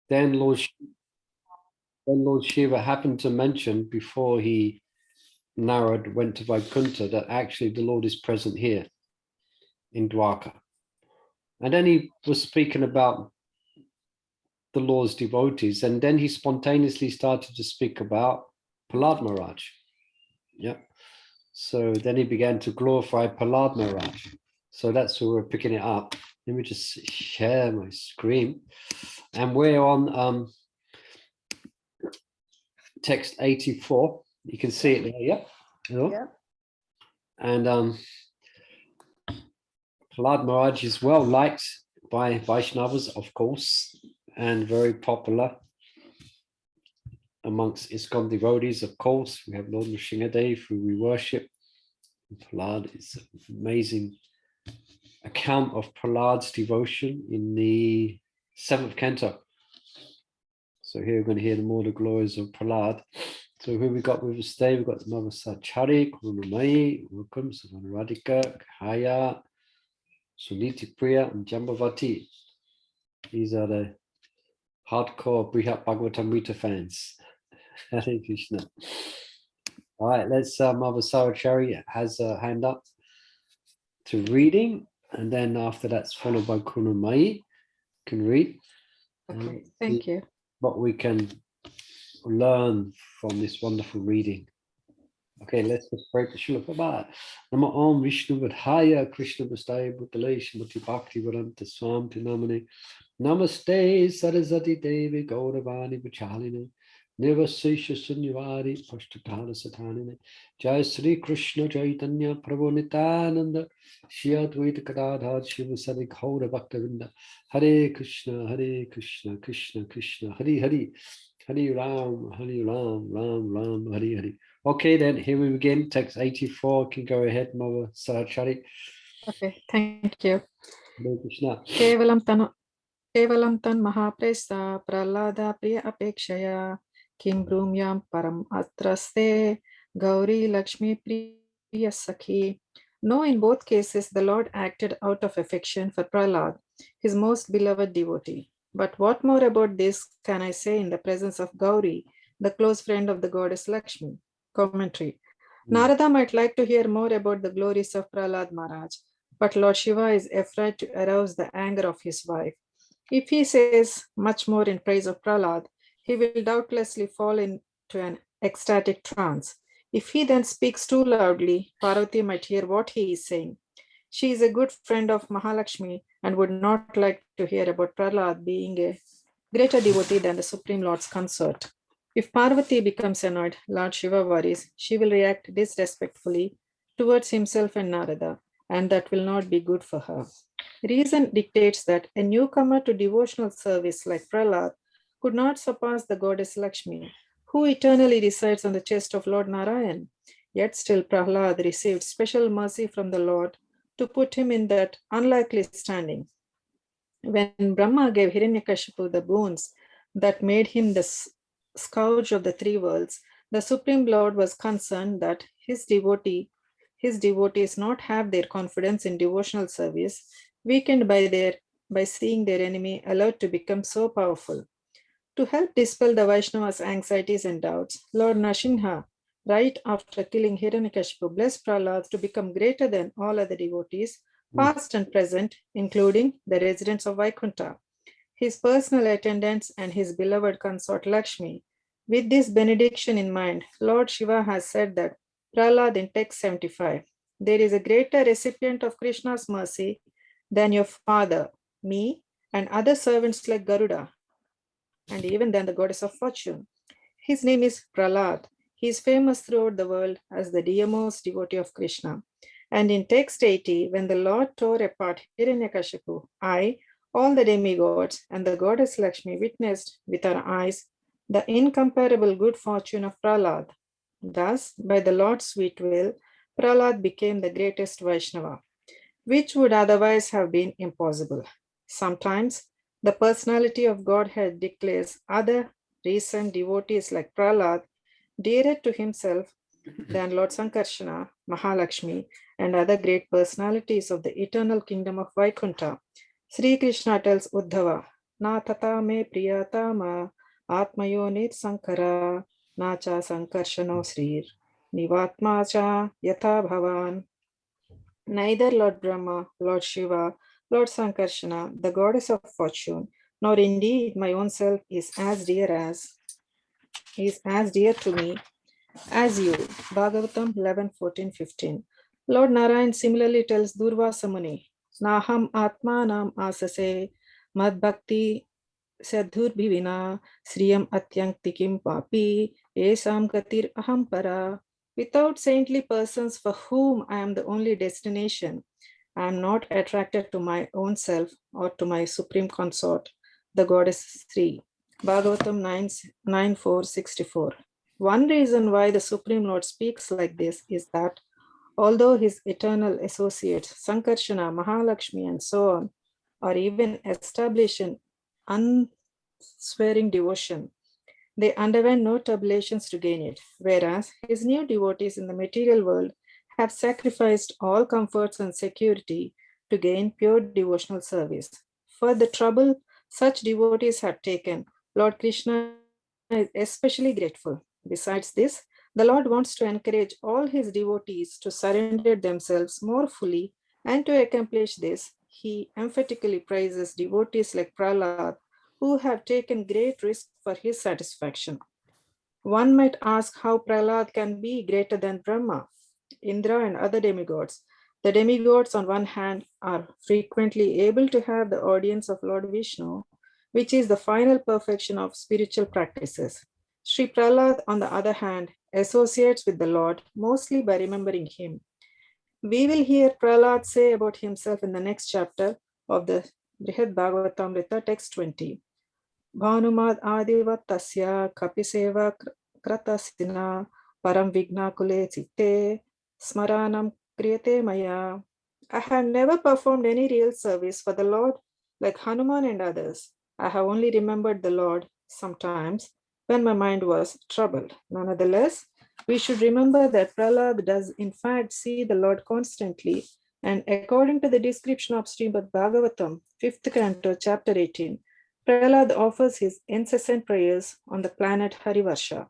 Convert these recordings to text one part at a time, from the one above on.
Then Lord Shiva happened to mention before he Narad went to Vaikuntha that actually the Lord is present here in Dwarka. And then he was speaking about the Lord's devotees, and then he spontaneously started to speak about Prahlāda Mahārāja. Yeah. So then he began to glorify Prahlāda Mahārāja. So that's where we're picking it up. Let me just share my screen. And we're on text 84. You can see it there, yeah? Yeah. And Prahlāda Mahārāja is well liked by Vaishnavas, of course, and very popular amongst ISKCON devotees, of course. We have Lord Nrsimhadev, who we worship. Prahlāda is an amazing account of Prahlāda's devotion in the 7th canto. So here we're going to hear more the glories of Prahlāda. So who we got with us today? We've got Mama Sachari, Kurunamai, welcome, Savana Radhika, Khaya, Suniti Priya, and Jambavati. These are the hardcore Brihat Bhagavatamrita fans. Hare Krishna. All right, let's Mother Sarachari has a hand up to reading, and then after that's followed by Kunamai can read. Okay, thank you. What we can learn from this wonderful reading. Okay, let's just pray to Srila Prabhupada. Nama Om Vishnu Vadhaya Krishna Vastaya Bhutale Shrimati Bhakti Vedanta Swami Namane Namaste Saraswati Devi Gauravani Vachaline Nirvasesha Sunyavari Pashtatara Satanine Jai Sri Krishna Chaitanya Prabhu Nityananda Shri Advaita Gadadhar Shiva Sadi Gaura Bhaktavinda Hare Krishna Krishna Krishna Hare Hare Hare Ram Ram Ram Hare Hare. Okay, then here we begin. Text 84. Can go ahead, Mother Sarachari. Okay, thank you. Hare Krishna. Kevalam tan mahapresa Prahlāda priya apekshaya Kim brumyam param atraste Gauri Lakshmi priya sakhi. No, in both cases, the Lord acted out of affection for Prahlāda, his most beloved devotee. But what more about this can I say in the presence of Gauri, the close friend of the goddess Lakshmi? Commentary. Narada might like to hear more about the glories of Prahlāda Mahārāja, but Lord Shiva is afraid to arouse the anger of his wife. If he says much more in praise of Prahlāda, he will doubtlessly fall into an ecstatic trance. If he then speaks too loudly, Parvati might hear what he is saying. She is a good friend of Mahalakshmi and would not like to hear about Prahlāda being a greater devotee than the Supreme Lord's consort. If Parvati becomes annoyed, Lord Shiva worries she will react disrespectfully towards himself and Narada, and that will not be good for her. Reason dictates that a newcomer to devotional service like Prahlāda could not surpass the goddess Lakshmi, who eternally resides on the chest of Lord Narayan. Yet still Prahlāda received special mercy from the Lord to put him in that unlikely standing. When Brahma gave Hiranyakashipu the boons that made him the scourge of the three worlds, the Supreme Lord was concerned that his devotees not have their confidence in devotional service weakened by seeing their enemy allowed to become so powerful. To help dispel the Vaishnavas' anxieties and doubts, Lord Nrsimha, right after killing Hiranyakashipu, blessed Prahlāda to become greater than all other devotees, past and present, including the residents of Vaikuntha, his personal attendants, and his beloved consort Lakshmi. With this benediction in mind, Lord Shiva has said that Prahlāda in text 75, there is a greater recipient of Krishna's mercy than your father, me, and other servants like Garuda, and even than the goddess of fortune. His name is Prahlāda. He is famous throughout the world as the dearmost devotee of Krishna. And in text 80, when the Lord tore apart Hiranyakashipu, I, all the demigods, and the goddess Lakshmi witnessed with our eyes the incomparable good fortune of Prahlāda. Thus, by the Lord's sweet will, Prahlāda became the greatest Vaishnava, which would otherwise have been impossible. Sometimes, the personality of Godhead declares other recent devotees like Prahlāda dearer to himself than Lord Sankarshana, Mahalakshmi, and other great personalities of the eternal kingdom of Vaikuntha. Sri Krishna tells Uddhava, na tata me priyatama atmayonit sankara na cha sankarshano srir nivatma cha yatha bhavan. Neither Lord Brahma, Lord Shiva, Lord Sankarshana, the goddess of fortune, nor indeed my own self is as dear to me as you. Bhagavatam 11, 14, 15. Lord Narayan similarly tells Durvasa Muni, Naham Atmanam Asase Mad Bhakti Sadhurbhivina Sriyam Atyanktikim Papi Esam Gatir Aham Para. Without saintly persons for whom I am the only destination, I am not attracted to my own self or to my supreme consort, the goddess Sri. Bhagavatam 9.4.64. One reason why the Supreme Lord speaks like this is that although his eternal associates, Sankarshana, Mahalakshmi, and so on, are even established in unswearing devotion, they underwent no tribulations to gain it, whereas his new devotees in the material world have sacrificed all comforts and security to gain pure devotional service. For the trouble such devotees have taken, Lord Krishna is especially grateful. Besides this, the Lord wants to encourage all his devotees to surrender themselves more fully, and to accomplish this, he emphatically praises devotees like Prahlāda, who have taken great risk for his satisfaction. One might ask how Prahlāda can be greater than Brahma, Indra, and other demigods. The demigods, on one hand, are frequently able to have the audience of Lord Vishnu, which is the final perfection of spiritual practices. Sri Prahlāda, on the other hand, associates with the Lord mostly by remembering him. We will hear Prahlāda say about himself in the next chapter of the Brihad Bhagavatamrita, text 20. Bhanumad adivat tasya kapiseva kratasina param vigna kule citte smaranam kriyate maya. I have never performed any real service for the Lord like Hanuman and others. I have only remembered the Lord sometimes when my mind was troubled. Nonetheless, we should remember that Prahlāda does in fact see the Lord constantly, and according to the description of Srimad Bhagavatam, 5th canto, chapter 18, Prahlāda offers his incessant prayers on the planet Harivarsha.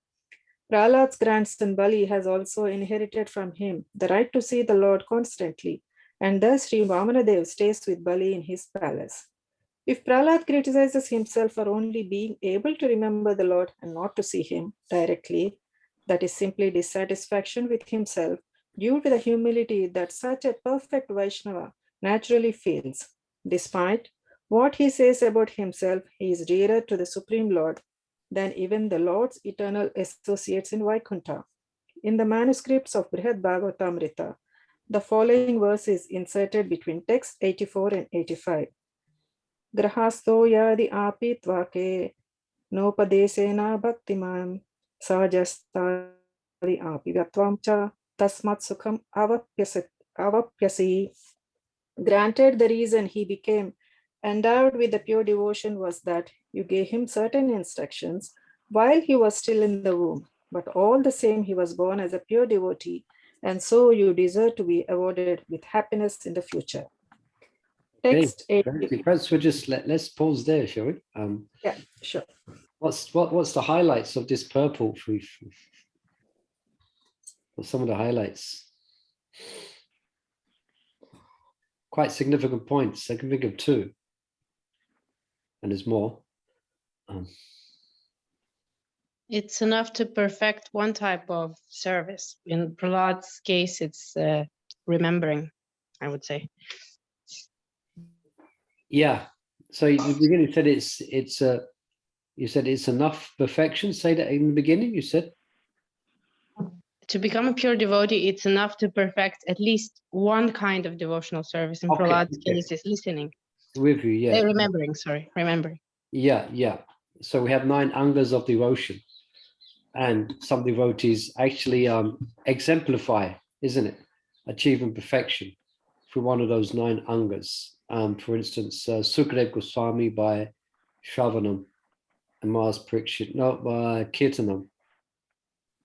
Prahlāda's grandson Bali has also inherited from him the right to see the Lord constantly, and thus Sri Vamanadev stays with Bali in his palace. If Prahlāda criticizes himself for only being able to remember the Lord and not to see him directly, that is simply dissatisfaction with himself due to the humility that such a perfect Vaishnava naturally feels. Despite what he says about himself, he is dearer to the Supreme Lord than even the Lord's eternal associates in Vaikuntha. In the manuscripts of Brihad Bhagavatamrita, the following verse is inserted between text 84 and 85. Grahasto yadi api tvake nopadesena bhaktiman sajastadi api vyatvam cha tasmat sukham avapyasi. Granted, the reason he became endowed with the pure devotion was that you gave him certain instructions while he was still in the womb, but all the same he was born as a pure devotee, and so you deserve to be awarded with happiness in the future. Text 8. Perhaps we'll just let's pause there, shall we? Yeah, sure. What's the highlights of this purport? What's some of the highlights? Quite significant points. I can think of two, and there's more. It's enough to perfect one type of service. In Prahlāda's case, it's remembering, I would say. Yeah. So in the beginning, you said it's enough perfection. Say that in the beginning. You said To become a pure devotee, it's enough to perfect at least one kind of devotional service. In Okay, Prahlāda's okay. case, is listening. With you, yeah. Remembering. Yeah, yeah. So we have 9 angas of devotion, and some devotees actually exemplify, isn't it, achieving perfection through one of those 9 angas. For instance, Sukadev Goswami by Shravanam, and Mars Parikshit, not by Kirtanam,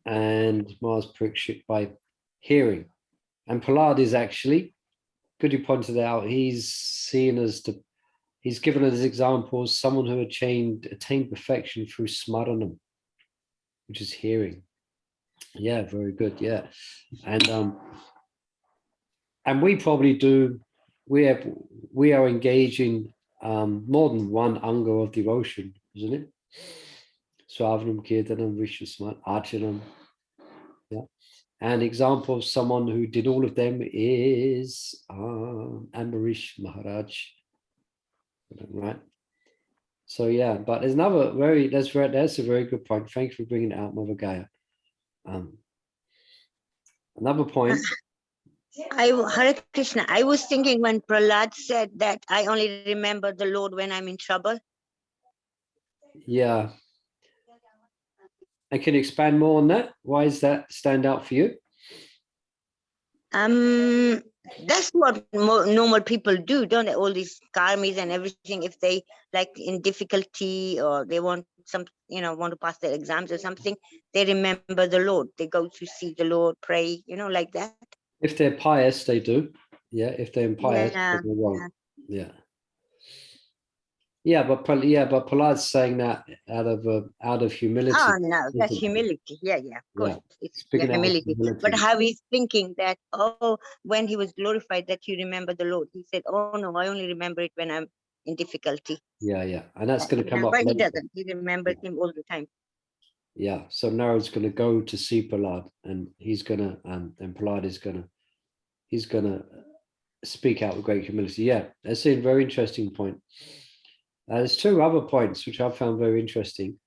and Mars Parikshit by hearing. And Prahlāda is actually, good you pointed out, he's seen as the he's given as examples someone who attained perfection through smaranam, which is hearing. Yeah, very good. Yeah, and we probably do. We are engaging more than one anga of devotion, isn't it? Swavanam, Kirtanam, Vishnu Archanam. Yeah. An example of someone who did all of them is Ambarish Maharaj. Right. So yeah, but there's another that's a very good point. Thanks for bringing it out, Mother Gaya. Another point. Hare Krishna, I was thinking when Prahlāda said that I only remember the Lord when I'm in trouble. Yeah. And can you expand more on that? Why does that stand out for you? That's what normal people do, don't they? All these karmis and everything. If they like in difficulty or they want some, want to pass their exams or something, they remember the Lord. They go to see the Lord, pray, like that. If they're pious, they do. Yeah. If they're impious, Yeah, they won't. Yeah. But Prahlāda's saying that out of humility. Oh no, that's humility. Yeah, of course. It's humility. But how he's thinking that, when he was glorified, that you remember the Lord. He said, oh no, I only remember it when I'm in difficulty. Yeah. And that's going to come up later. He doesn't. He remembers him all the time. Yeah. So Narod's going to go to see Prahlāda, and he's going to, and Prahlāda is going to, speak out with great humility. Yeah, that's a very interesting point. There's two other points which I found very interesting.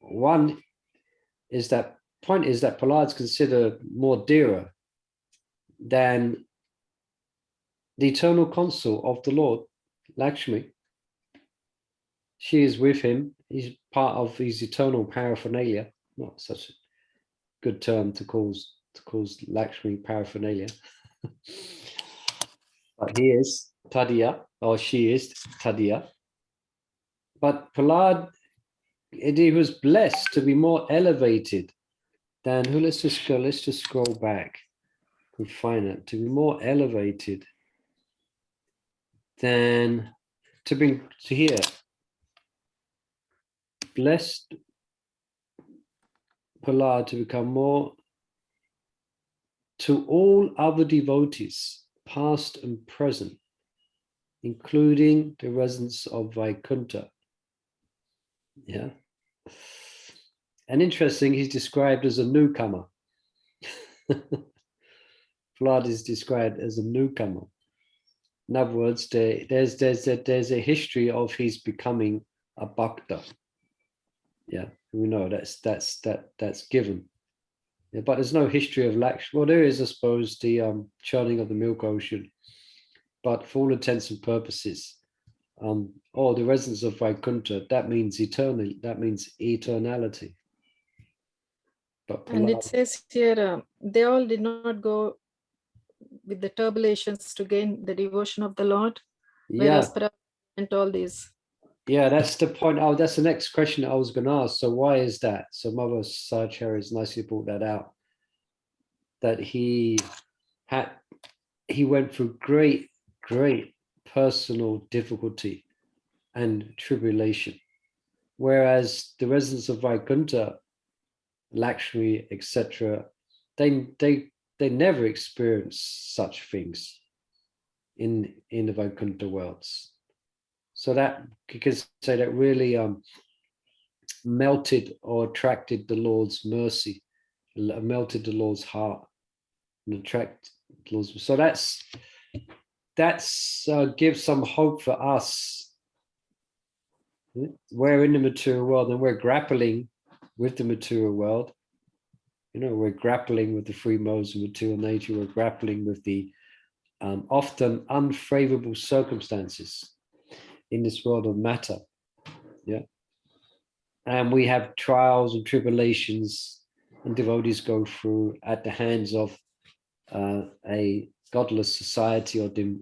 One is that Prahlāda's considered more dearer than the eternal consort of the Lord, Lakshmi. She is with him. He's part of his eternal paraphernalia. Not such a good term to call Lakshmi paraphernalia. But he is Tadiya, or she is Tadiya. But Prahlāda, he was blessed to be more elevated than who. Let's just scroll back and find it. To be more elevated than to hear. Blessed Prahlāda to become more to all other devotees, past and present, including the residents of Vaikuntha. Yeah. And interesting, he's described as a newcomer. Prahlāda is described as a newcomer. In other words, there's a history of his becoming a Bhakta. Yeah, we know that's given. Yeah, but there's no history of Lakshmi. Well, there is, I suppose, the churning of the milk ocean. But for all intents and purposes, the residents of Vaikuntha, that means eternal. That means eternality. But and it says here, they all did not go with the turbilations to gain the devotion of the Lord. Whereas Prahlāda and all these. Yeah, that's the point. Oh, that's the next question I was going to ask. So why is that? So Mother Sahacharya has nicely brought that out. That he went through great personal difficulty and tribulation, whereas the residents of Vaikuntha, Lakshmi, etc., they never experienced such things in the Vaikuntha worlds. So that you can say that really melted or attracted the Lord's mercy, melted the Lord's heart, and attract the Lord's. So that's gives some hope for us. We're in the material world and we're grappling with the material world. We're grappling with the three modes of material nature. We're grappling with the often unfavorable circumstances in this world of matter. Yeah. And we have trials and tribulations and devotees go through at the hands of a godless society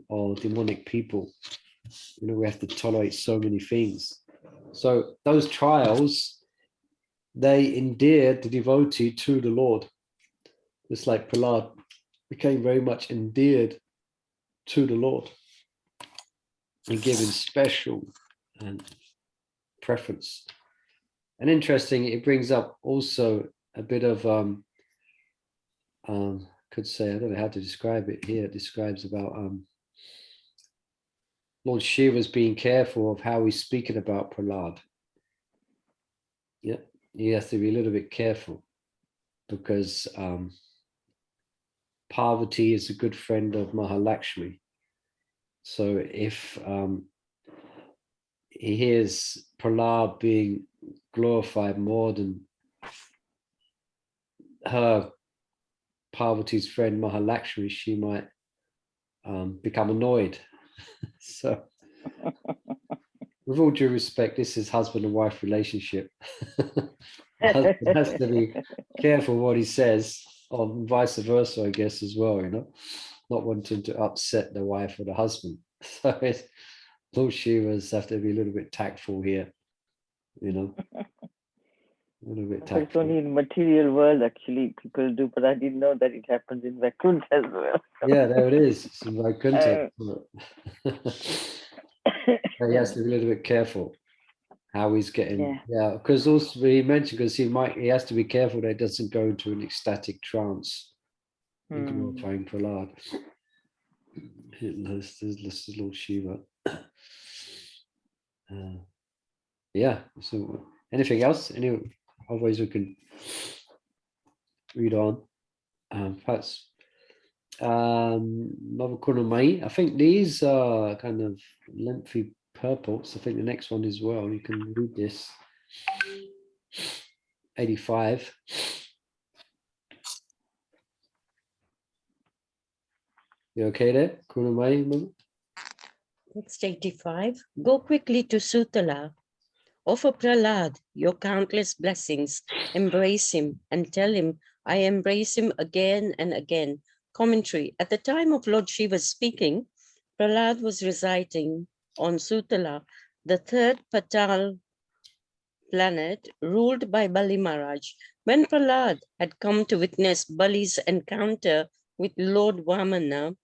or demonic people. We have to tolerate so many things. So those trials, they endeared the devotee to the Lord. Just like Prahlāda became very much endeared to the Lord. and given special preference. And interesting, it brings up also a bit of could say, I don't know how to describe it here. It describes about Lord Shiva's being careful of how he's speaking about Prahlāda. Yeah, he has to be a little bit careful because Parvati is a good friend of Mahalakshmi. So if he hears Prahlāda being glorified more than her, Parvati's friend Mahalakshmi, she might become annoyed. So with all due respect, this is husband and wife relationship. The husband has to be careful what he says, or vice versa, I guess, as well, you know, not wanting to upset the wife or the husband. So Lord Shivas have to be a little bit tactful here, you know. A little bit So it's tactful. only in material world actually people do, but I didn't know that it happens in Vaikuntha as well. Yeah, there it is. It's in Vaikuntha. So he has to be a little bit careful how he's getting. Yeah, because also he mentioned, because he has to be careful that he doesn't go into an ecstatic trance in glorifying Prahlāda. This is Lord Shiva. Yeah. So anything else? Otherwise we can read on. Perhaps Navakunamai. I think these are kind of lengthy purports. I think the next one as well. You can read this. 85. You okay there? Kunamai? Text 85. Go quickly to Sutala. Offer Prahlāda your countless blessings. Embrace him and tell him, I embrace him again and again. Commentary. At the time of Lord Shiva speaking, Prahlāda was residing on Sutala, the third Patal planet ruled by Bali Maharaj. When Prahlāda had come to witness Bali's encounter with Lord Vamana,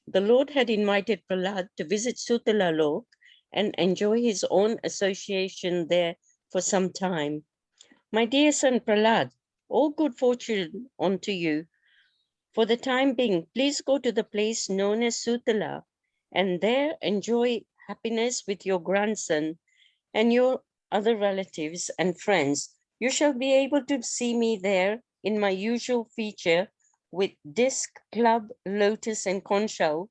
the Lord had invited Prahlāda to visit Sutala Lok and enjoy his own association there for some time. My dear son Prahlāda, all good fortune unto you. For the time being, please go to the place known as Sutala and there enjoy happiness with your grandson and your other relatives and friends. You shall be able to see me there in my usual feature with disc, club, lotus, and conch shell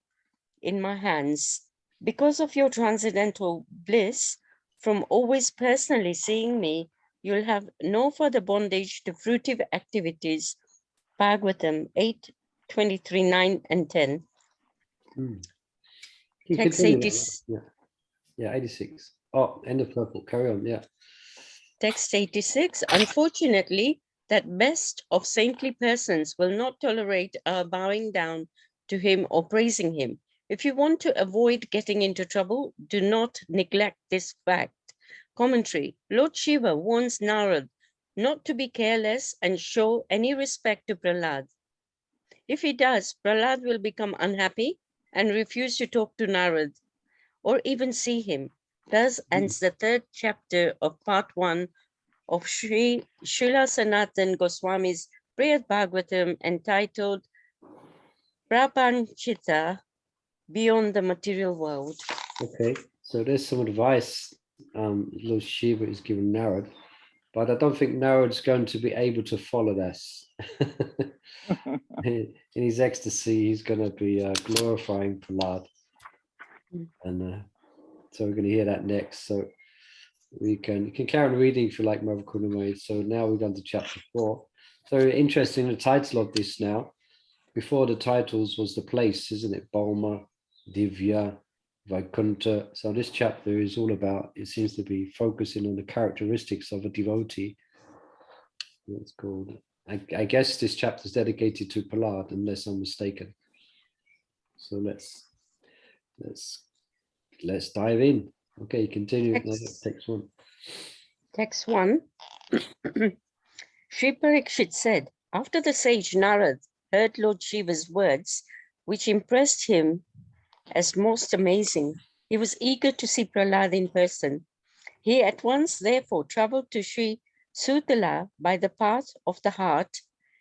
in my hands. Because of your transcendental bliss, from always personally seeing me, you'll have no further bondage to fruitive activities. Bhagavatam 8:23, 9 and 10. Text 86. Yeah, 86. Oh, end of purple. Carry on. Yeah. Text 86. Unfortunately, that best of saintly persons will not tolerate our bowing down to him or praising him. If you want to avoid getting into trouble, do not neglect this fact. Commentary. Lord Shiva warns Narad not to be careless and show any respect to Prahlāda. If he does, Prahlāda will become unhappy and refuse to talk to Narad or even see him. Thus ends the third chapter of part 1 of Srila Sanatan Goswami's Brihad Bhagavatam entitled Prapanchita, Beyond the Material World. Okay, so there's some advice Lord Shiva is giving Narad, but I don't think Narad's going to be able to follow this. In his ecstasy, he's going to be glorifying Prahlāda. And so we're going to hear that next. So you can carry on reading if you like, Mother Kunamai. So now we've gone to chapter 4. So interesting, the title of this now. Before the titles was the place, isn't it? Balma, Divya, Vaikuntha. So this chapter is all about, it seems to be focusing on the characteristics of a devotee. It's called, I guess this chapter is dedicated to Prahlāda, unless I'm mistaken. So let's dive in. Okay, continue. Text 1. Text 1. Sri Parikshit said, after the sage Narad heard Lord Shiva's words, which impressed him as most amazing, He was eager to see Prahlāda in person. He at once, therefore, traveled to Sri Sutala by the path of the heart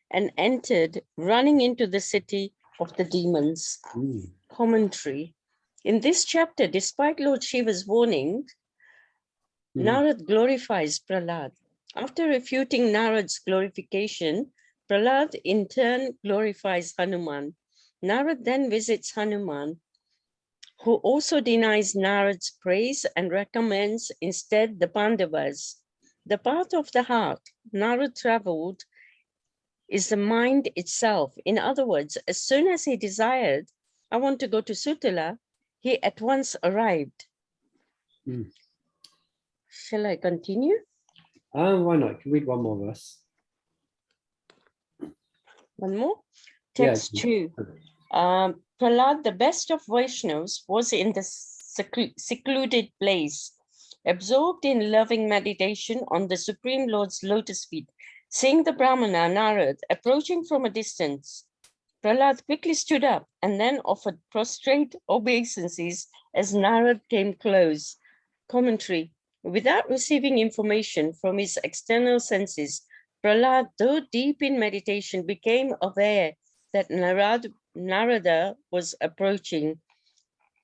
and entered, running into the city of the demons. Commentary. In this chapter, despite Lord Shiva's warning, Narad glorifies Prahlāda. After refuting Narad's glorification, Prahlāda in turn glorifies Hanuman. Narad then visits Hanuman, who also denies Narad's praise and recommends instead the Pandavas. The path of the heart Narad traveled is the mind itself. In other words, as soon as he desired, I want to go to Sutala, he at once arrived. Shall I continue? Why not? Can we read one more verse? One more? Yes. Text 2. Prahlāda, the best of Vaishnavas, was in the secluded place, absorbed in loving meditation on the Supreme Lord's lotus feet. Seeing the Brahmana Narad approaching from a distance, Prahlāda quickly stood up and then offered prostrate obeisances as Narad came close. Commentary. Without receiving information from his external senses, Prahlāda, though deep in meditation, became aware that Narada was approaching.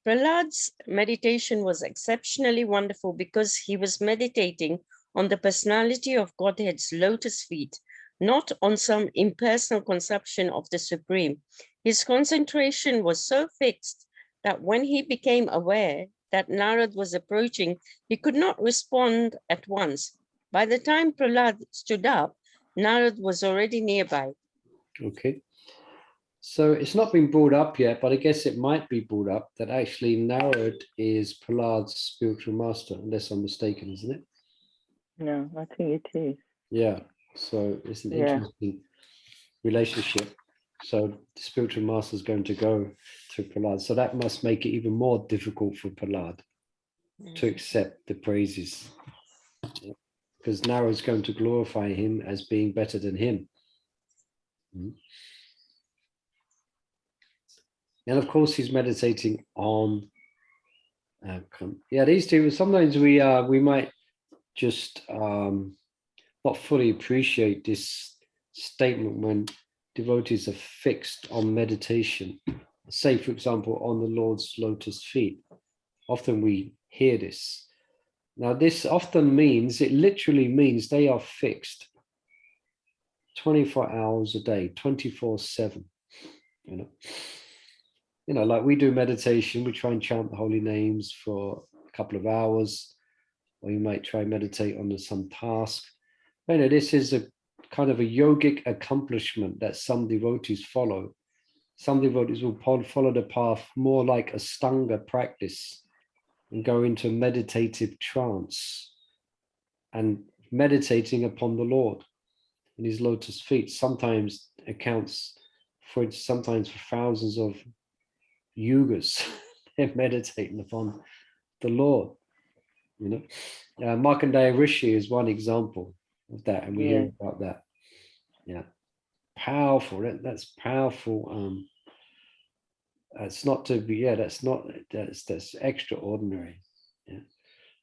Prahlāda's meditation was exceptionally wonderful because he was meditating on the personality of Godhead's lotus feet, not on some impersonal conception of the Supreme. His concentration was so fixed that when he became aware that Narad was approaching, he could not respond at once. By the time Prahlāda stood up, Narad was already nearby. Okay. So it's not been brought up yet, but I guess it might be brought up that actually Narad is Prahlāda's spiritual master, unless I'm mistaken, isn't it? No, I think it is. Yeah. So it's an interesting relationship. So the spiritual master is going to go to Prahlāda. So that must make it even more difficult for Prahlāda to accept the praises. Because Narad is going to glorify him as being better than him. And of course, he's meditating on. These two. Sometimes we might just not fully appreciate this statement when devotees are fixed on meditation. Say, for example, on the Lord's lotus feet. Often we hear this. Now, this often means, it literally means they are fixed 24 hours a day, 24/7. Like we do meditation, we try and chant the holy names for a couple of hours, or you might try and meditate on some task. This is a kind of a yogic accomplishment that some devotees follow. Some devotees will follow the path more like a stanga practice and go into meditative trance and meditating upon the Lord in his lotus feet. Sometimes accounts for thousands of yugas. They're meditating upon the Lord. Markandeya Rishi is one example of that, and we hear about that. Powerful. That's powerful. That's not to be. That's extraordinary.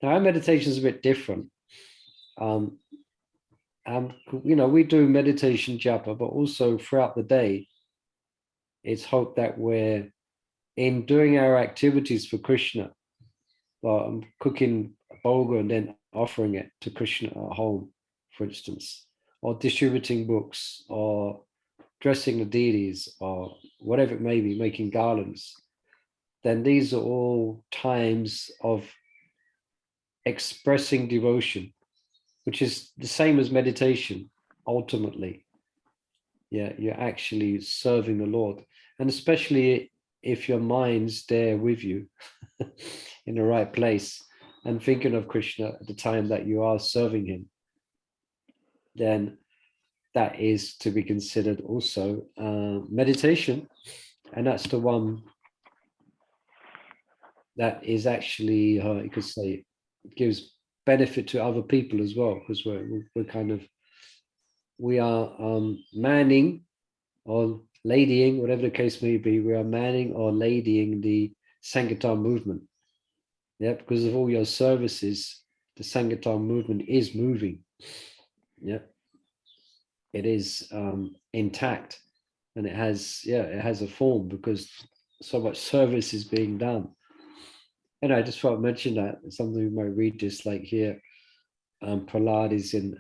Now our meditation is a bit different. We do meditation japa, but also throughout the day, it's hoped that we're in doing our activities for Krishna. Cooking bhoga and then offering it to Krishna at home, for instance, or distributing books, or dressing the deities, or whatever it may be, making garlands, then these are all times of expressing devotion, which is the same as meditation, ultimately. You're actually serving the Lord. And especially if your mind's there with you in the right place and thinking of Krishna at the time that you are serving him, then that is to be considered also meditation. And that's the one that is actually, you could say, gives benefit to other people as well, because we are manning or ladying, whatever the case may be, we are manning or ladying the Sankirtan movement. Yeah, because of all your services, the Sankirtan movement is moving. Yeah, it is intact, and it has a form because so much service is being done. And I just thought I'd mention that something we might read this, like here, Prahlāda is in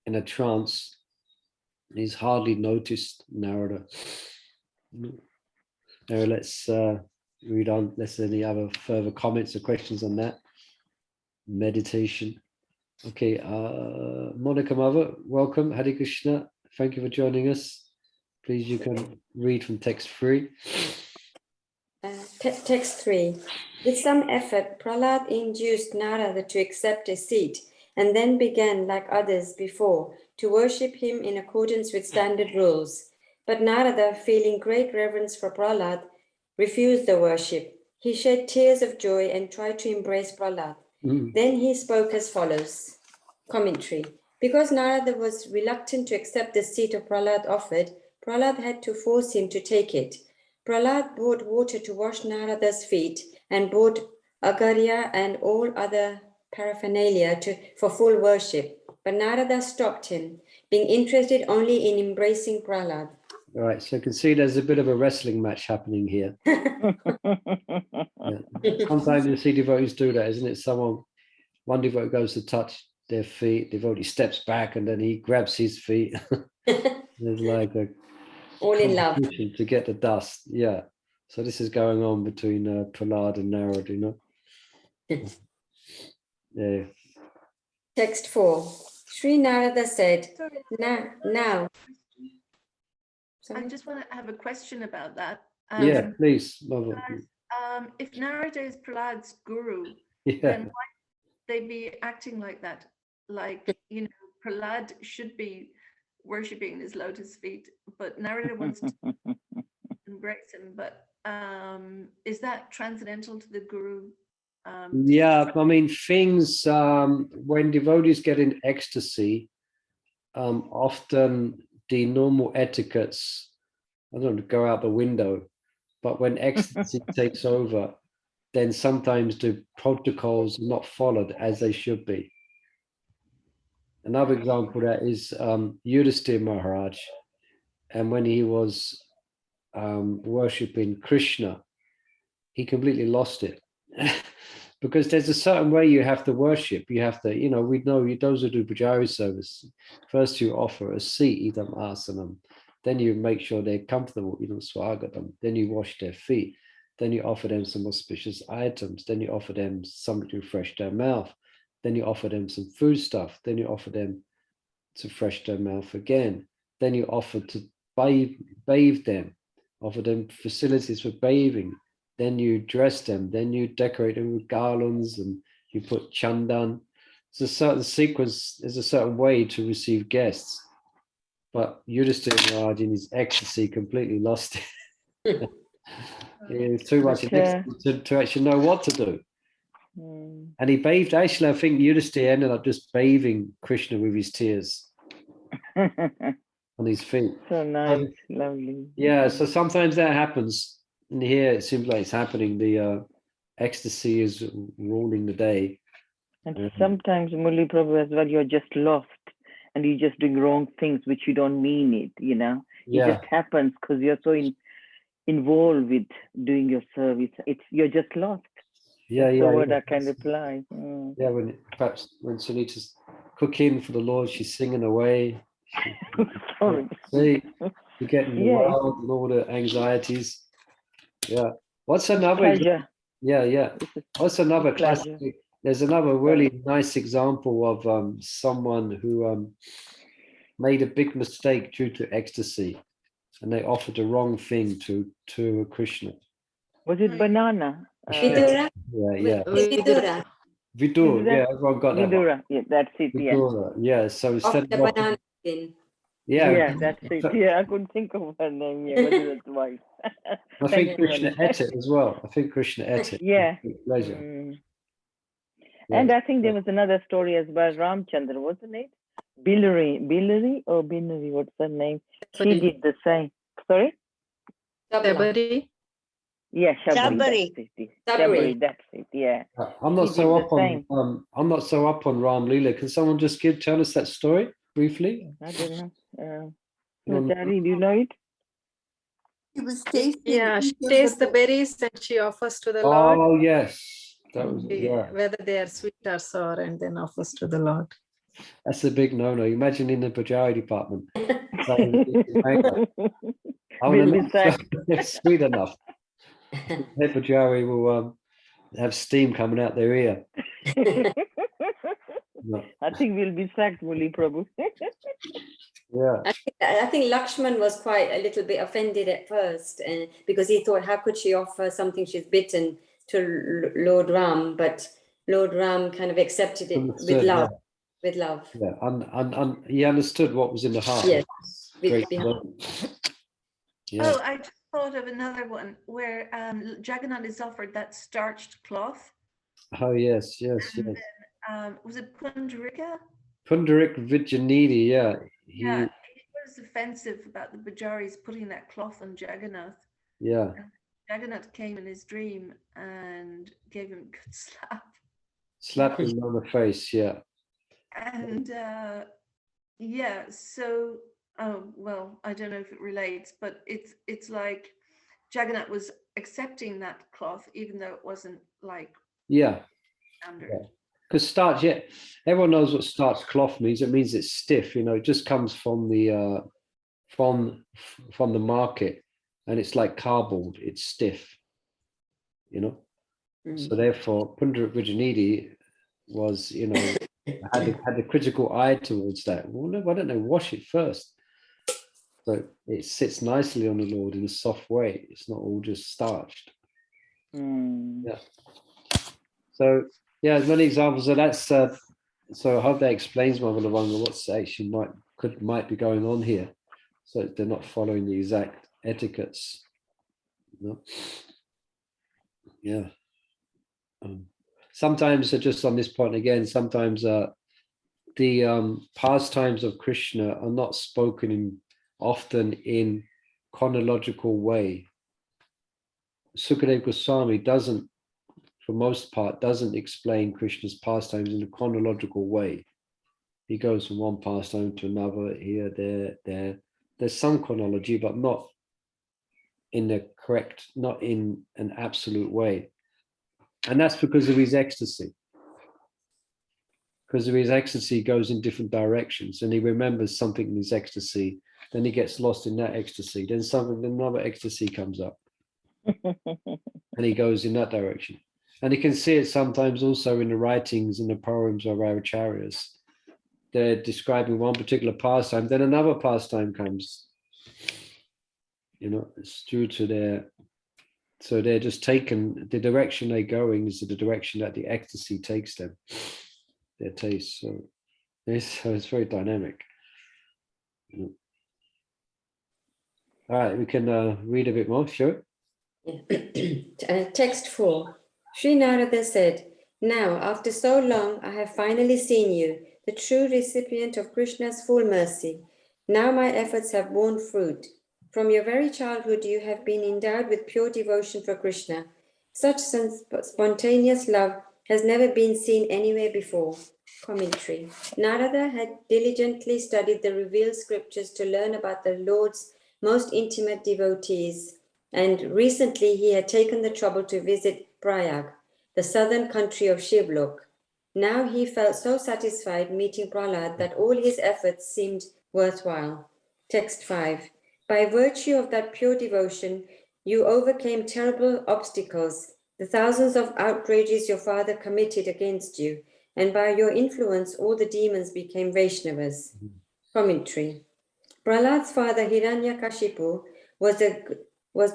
a trance. He's hardly noticed Narada. Now let's read on. Let's any other further comments or questions on that meditation. Okay, Monica Mother, welcome. Hare Krishna. Thank you for joining us. Please, you can read from text 3. Text 3. With some effort, Prahlāda induced Narada to accept a seat and then began, like others before, to worship him in accordance with standard rules. But Narada, feeling great reverence for Prahlāda, refused the worship. He shed tears of joy and tried to embrace Prahlāda. Then he spoke as follows. Commentary. Because Narada was reluctant to accept the seat of Prahlāda offered, Prahlāda had to force him to take it. Prahlāda brought water to wash Narada's feet and brought agarya and all other paraphernalia for full worship. But Narada stopped him, being interested only in embracing Prahlāda. All right, so you can see there's a bit of a wrestling match happening here. Yeah. Sometimes you see devotees do that, isn't it? One devotee goes to touch their feet, devotee steps back, and then he grabs his feet. There's like a all in love to get the dust. Yeah. So this is going on between Prahlāda and Narada, you know. Yeah. Text 4. Sri Narada said, now. I just want to have a question about that. Yeah, please. Mother. If Narada is Prahlāda's guru, Yeah. then why should they be acting like that? Like, you know, Prahlāda should be worshipping his lotus feet, but Narada wants to embrace him. But is that transcendental to the guru? Yeah, I mean, things, when devotees get in ecstasy, often the normal etiquettes, I don't know, go out the window. But when ecstasy takes over, then sometimes the protocols are not followed as they should be. Another example of that is Devotee Mahārāja. And when he was worshipping Krishna, he completely lost it. Because there's a certain way you have to worship. You have to, you know, we know those who do Pujari service. First, you offer a seat, idam asanam. Then you make sure they're comfortable, you know, swagatam. Then you wash their feet. Then you offer them some auspicious items. Then you offer them something to refresh their mouth. Then you offer them some food stuff. Then you offer them to refresh their mouth again. Then you offer to bathe them, offer them facilities for bathing. Then you dress them, then you decorate them with garlands and you put chandan. There's a certain sequence, there's a certain way to receive guests. But Devotee Mahārāja in his ecstasy completely lost it. It's too much to actually know what to do. And he bathed, actually, I think Devotee ended up just bathing Krishna with his tears on his feet. So nice, lovely. Yeah, so sometimes that happens. And here it seems like it's happening. The ecstasy is ruling the day. And sometimes, Murli Prabhu, as well, you're just lost and you're just doing wrong things which you don't mean it, you know. Yeah. It just happens because you're so involved with doing your service. You're just lost. Yeah, That's yeah. the word Yeah. I can reply. Yeah, perhaps when Sunita's cooking for the Lord, she's singing away. Sorry. See, you're getting the world and all the anxieties. Yeah. What's another? Pleasure. Yeah. What's another Pleasure. classic? There's another really nice example of someone who made a big mistake due to ecstasy, and they offered the wrong thing to Krishna. Was it banana? Vidura. Yeah. Vidura. Vidur. Yeah, everyone got that. Vidura. Yeah, that's it. Vidura. Yeah. So instead Of the banana skin. Yeah, that's it. Yeah, I couldn't think of her name. Yeah, but that's wise. I think Krishna ate it as well. I think Krishna ate it. Yeah. Pleasure. And I think there was another story as well. Ramchandra, wasn't it? Billari or Binari, what's her name? She did the same. Sorry? Devotee. Yeah, Shabari. Shabari. That's it. Yeah. I'm not He so did up the on same. I'm not so up on Ram Leela. Can someone just tell us that story briefly? I don't know. Um, Jari, do you know it? He was tasting. Yeah, she each of tastes the the- berries and she offers to the Lord, Oh yes, that was whether they are sweet or sour, and then offers to the Lord. That's a big no-no. Imagine in the Bajari department. saying, I We'll want be to sacked. it's sweet enough. Head Bajari will have steam coming out their ear. No. I think we'll be sacked, Muli Prabhu. Yeah. I think Lakshman was quite a little bit offended at first, because he thought, how could she offer something she's bitten to Lord Ram? But Lord Ram kind of accepted it with love. Yeah. With love. Yeah, and he understood what was in the heart. Yes. Great. Yeah. Oh, I just thought of another one where Jagannath is offered that starched cloth. Oh yes. And then, was it Pundarika? Pundarik Vijayanidhi, yeah. Yeah, he was offensive about the Bajaris putting that cloth on Jagannath. Yeah. And Jagannath came in his dream and gave him a good slap. Slapped him on the face, yeah. And yeah, so well, I don't know if it relates, but it's like Jagannath was accepting that cloth even though it wasn't like standard. Because starch, everyone knows what starch cloth means. It means it's stiff, it just comes from the from the market, and it's like cardboard, it's stiff, So therefore Pundarik Vijayanidhi was, had the critical eye towards that. Well, no, why don't they wash it first? So it sits nicely on the Lord in a soft way. It's not all just starched. Yeah. So yeah, as many examples of that. So I hope that explains, Mother Lavanga, what's actually might be going on here. So they're not following the exact etiquettes. Yeah. Sometimes, just on this point again, sometimes the pastimes of Krishna are not spoken often in chronological way. Sukadeva Goswami doesn't, for most part, doesn't explain Krishna's pastimes in a chronological way. He goes from one pastime to another, here, there. There's some chronology, but not in an absolute way. And that's because of his ecstasy. Because of his ecstasy goes in different directions, and he remembers something in his ecstasy, then he gets lost in that ecstasy, then another ecstasy comes up, and he goes in that direction. And you can see it sometimes also in the writings and the poems of our acharyas. They're describing one particular pastime, then another pastime comes. It's due to so they're just taken, the direction they're going is the direction that the ecstasy takes them, their taste. So it's very dynamic. All right, we can read a bit more, sure. Text 4. Sri Narada said, now, after so long, I have finally seen you, the true recipient of Krishna's full mercy. Now my efforts have borne fruit. From your very childhood, you have been endowed with pure devotion for Krishna. Such spontaneous love has never been seen anywhere before. Commentary. Narada had diligently studied the revealed scriptures to learn about the Lord's most intimate devotees, and recently he had taken the trouble to visit Prayag, the southern country of Shivlok. Now he felt so satisfied meeting Prahlāda that all his efforts seemed worthwhile. Text 5. By virtue of that pure devotion, you overcame terrible obstacles, the thousands of outrages your father committed against you, and by your influence, all the demons became Vaishnavas. Commentary. Prahlāda's father Hiranyakashipu was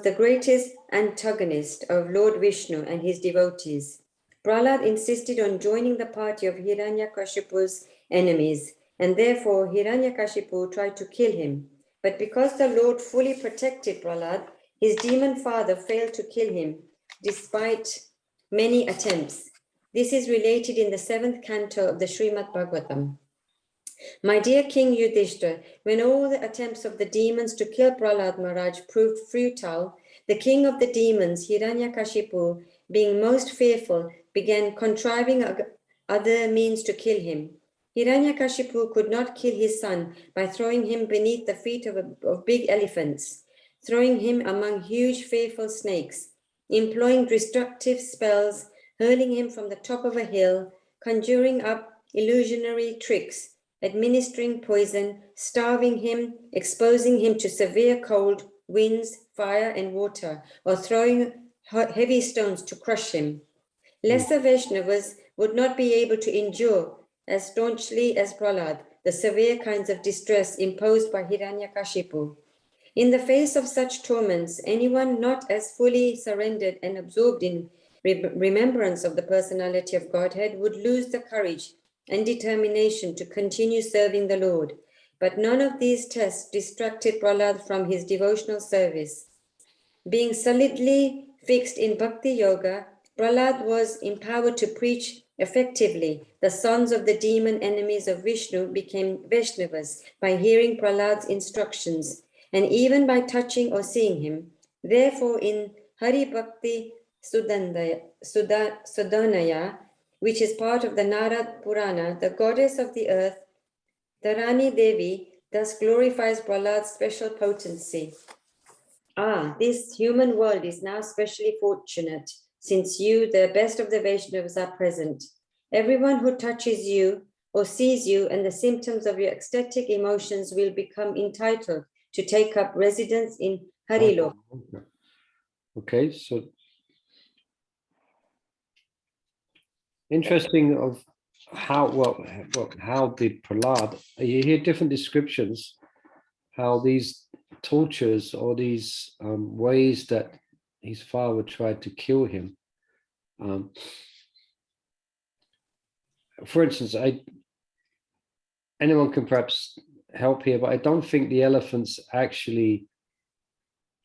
the greatest antagonist of Lord Vishnu and his devotees. Prahlāda insisted on joining the party of Hiranyakashipu's enemies, and therefore Hiranyakashipu tried to kill him. But because the Lord fully protected Prahlāda, his demon father failed to kill him, despite many attempts. This is related in the 7th canto of the Srimad Bhagavatam. My dear King Yudhishthira, when all the attempts of the demons to kill Prahlāda Maharaj proved futile, the king of the demons, Hiranyakashipu, being most fearful, began contriving other means to kill him. Hiranyakashipu could not kill his son by throwing him beneath the feet of big elephants, throwing him among huge fearful snakes, employing destructive spells, hurling him from the top of a hill, conjuring up illusionary tricks, administering poison, starving him, exposing him to severe cold, winds, fire, and water, or throwing heavy stones to crush him. Lesser Vaishnavas would not be able to endure as staunchly as Prahlāda the severe kinds of distress imposed by Hiranyakashipu. In the face of such torments, anyone not as fully surrendered and absorbed in remembrance of the personality of Godhead would lose the courage and determination to continue serving the Lord. But none of these tests distracted Prahlāda from his devotional service. Being solidly fixed in Bhakti Yoga, Prahlāda was empowered to preach effectively. The sons of the demon enemies of Vishnu became Vaishnavas by hearing Prahlāda's instructions and even by touching or seeing him. Therefore, in Hari Bhakti Sudhanaya, which is part of the Narad Purana, the goddess of the earth, Dharani Devi, thus glorifies Prahlāda's special potency. This human world is now specially fortunate, since you, the best of the Vaishnavas, are present. Everyone who touches you or sees you and the symptoms of your ecstatic emotions will become entitled to take up residence in Harilok. Okay, so interesting of how did Prahlāda, you hear different descriptions, how these tortures or these ways that his father tried to kill him. For instance, anyone can perhaps help here, but I don't think the elephants actually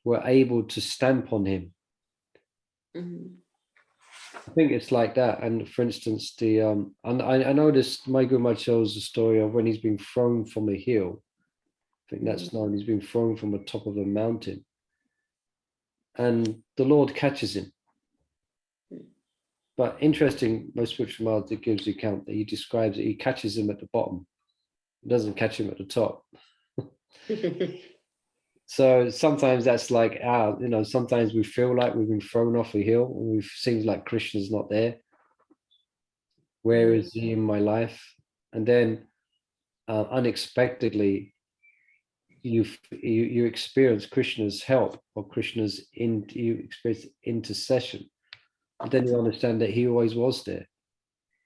were able to stamp on him. I think it's like that. And for instance, I know this, my Guru Maharaj shows the story of when he's been thrown from a hill. I think that's known. He's been thrown from the top of a mountain, and the Lord catches him. But interesting, most spiritual Maharaj gives the account that he describes it. He catches him at the bottom. He doesn't catch him at the top. So sometimes that's like sometimes we feel like we've been thrown off a hill and it seems like Krishna's not there. Where is he in my life? And then unexpectedly, you experience Krishna's help or you experience intercession. And then you understand that he always was there.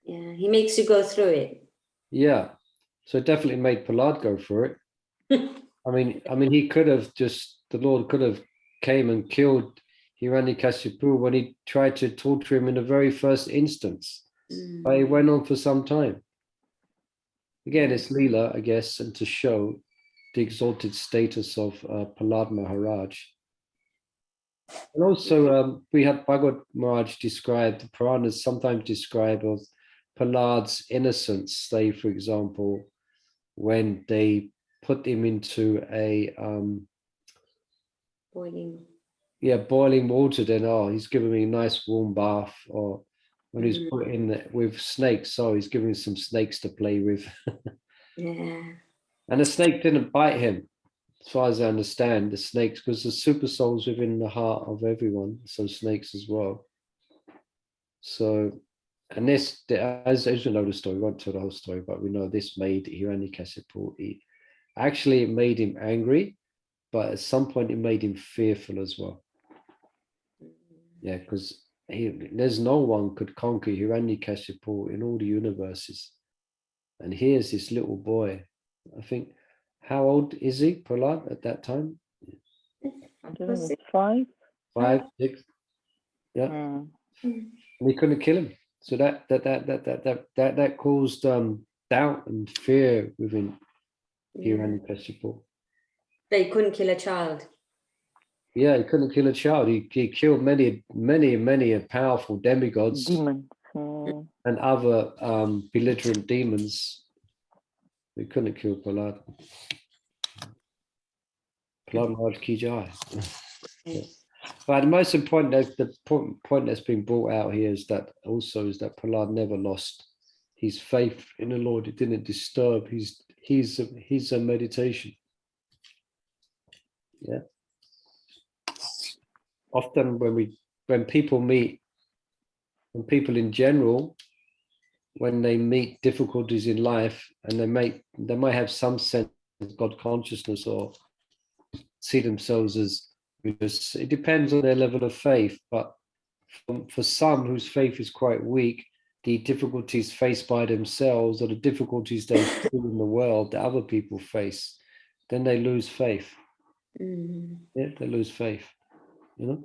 Yeah, he makes you go through it. Yeah, so it definitely made Prahlāda go through it. I mean, he could have the Lord could have came and killed Hiranyakashipu when he tried to torture him in the very first instance. But it went on for some time. Again, it's Leela, I guess, and to show the exalted status of Prahlāda Mahārāja. And also, we had Bhagavad Maharaj described, the Puranas sometimes describe of Prahlāda's innocence, say, for example, when they put him into a boiling water, then he's giving me a nice warm bath, or when he's put in with snakes, he's giving me some snakes to play with. And the snake didn't bite him, as far as I understand, the snakes, because the super soul's within the heart of everyone, so snakes as well. So, and this, as you know the story, we won't tell the whole story, but we know this made Hiranyakashipu, actually it made him angry, but at some point it made him fearful as well. Yeah, because there's no one could conquer Hiranyakashipu in all the universes. And here's this little boy, I think, how old is he, Prahlāda, at that time? I don't know, 5? 5, 6. Yeah. And he couldn't kill him. So that caused doubt and fear within Hiranyakashipu. But he couldn't kill a child. Yeah, he couldn't kill a child. He killed many powerful demigods and other belligerent demons. He couldn't kill Prahlāda. Prahlāda Mahārāja ki jai. But the most important, the point that's been brought out here is that also is that Prahlāda never lost his faith in the Lord. It didn't disturb his meditation. Yeah. Often when people meet, when people in general, when they meet difficulties in life, and they might have some sense of God consciousness or see themselves as, it depends on their level of faith. But for some whose faith is quite weak, the difficulties faced by themselves or the difficulties they see in the world that other people face, then they lose faith. Yeah, they lose faith, you know.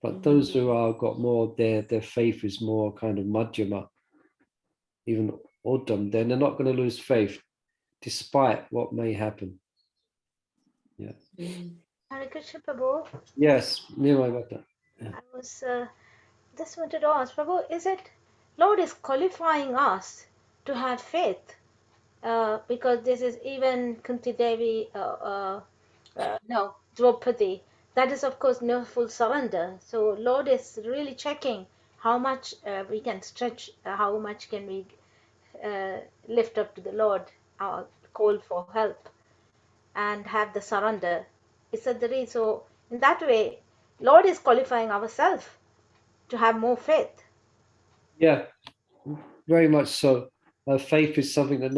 But those who are got more, their faith is more kind of madhyama, even uddam, then they're not going to lose faith despite what may happen. Yeah. Hare Krishna, Prabhu. Yes, Nirmala Bhakta. Yeah. I was just wanted to ask, Prabhu, is it Lord is qualifying us to have faith? Because this is even Kunti Devi, no, Draupadi. That is, of course, no full surrender. So Lord is really checking how much we can stretch, how much can we lift up to the Lord, our call for help, and have the surrender. Is that the reason? So in that way, Lord is qualifying ourselves to have more faith. Yeah, very much so. Faith is something that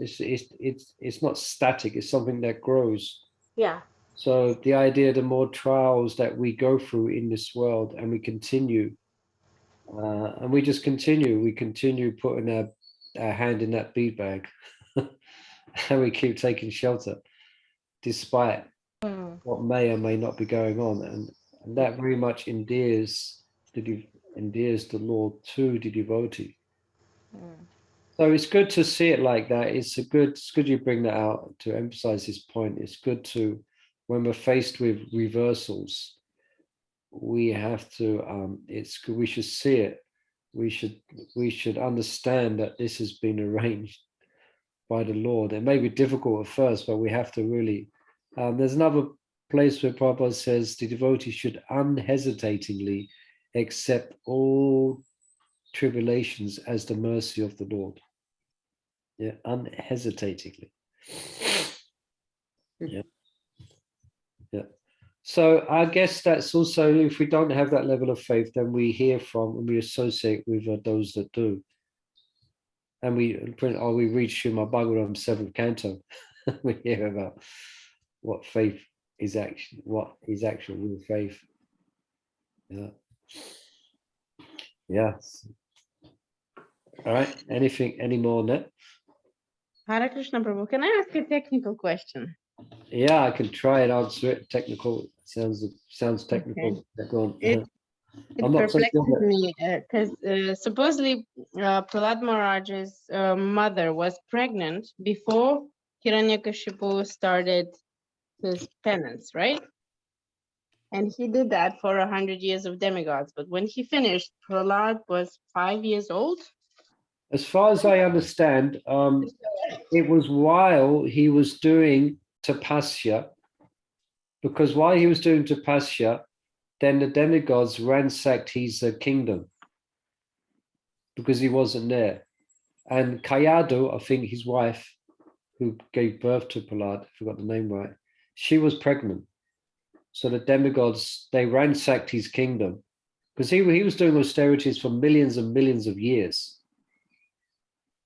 it's not static. It's something that grows. Yeah. So the idea, the more trials that we go through in this world, and we continue, and we just continue. We continue putting our hand in that bead bag, and we keep taking shelter, despite what may or may not be going on, and that very much endears the Lord to the devotee. So it's good to see it like that. It's good you bring that out to emphasize this point. It's good to, when we're faced with reversals, we have to, we should see it. We should understand that this has been arranged by the Lord. It may be difficult at first, but we have to really, there's another place where Prabhupada says the devotee should unhesitatingly accept all tribulations as the mercy of the Lord. Yeah, unhesitatingly. Yeah. Yeah. So I guess that's also, if we don't have that level of faith, then we hear from and we associate with those that do. And we read Srimad Bhagavatam 7th canto. We hear about what faith is actually, what is actual real faith. Yeah. Yes. All right. Any more on that? Hare Krishna, Prabhu. Can I ask a technical question? Yeah, I can try and answer it. Technical sounds technical. Okay. Go on. It perplexes me because supposedly Prahlāda Mahārāja's mother was pregnant before Hiranyakashipu started his penance, right? And he did that for 100 years of demigods. But when he finished, Prahlāda was 5 years old. As far as I understand, it was while he was doing tapasya, because while he was doing tapasya, then the demigods ransacked his kingdom because he wasn't there. And Kayadu, I think his wife, who gave birth to Prahlāda, I forgot the name right, she was pregnant. So the demigods, they ransacked his kingdom because he was doing austerities for millions and millions of years.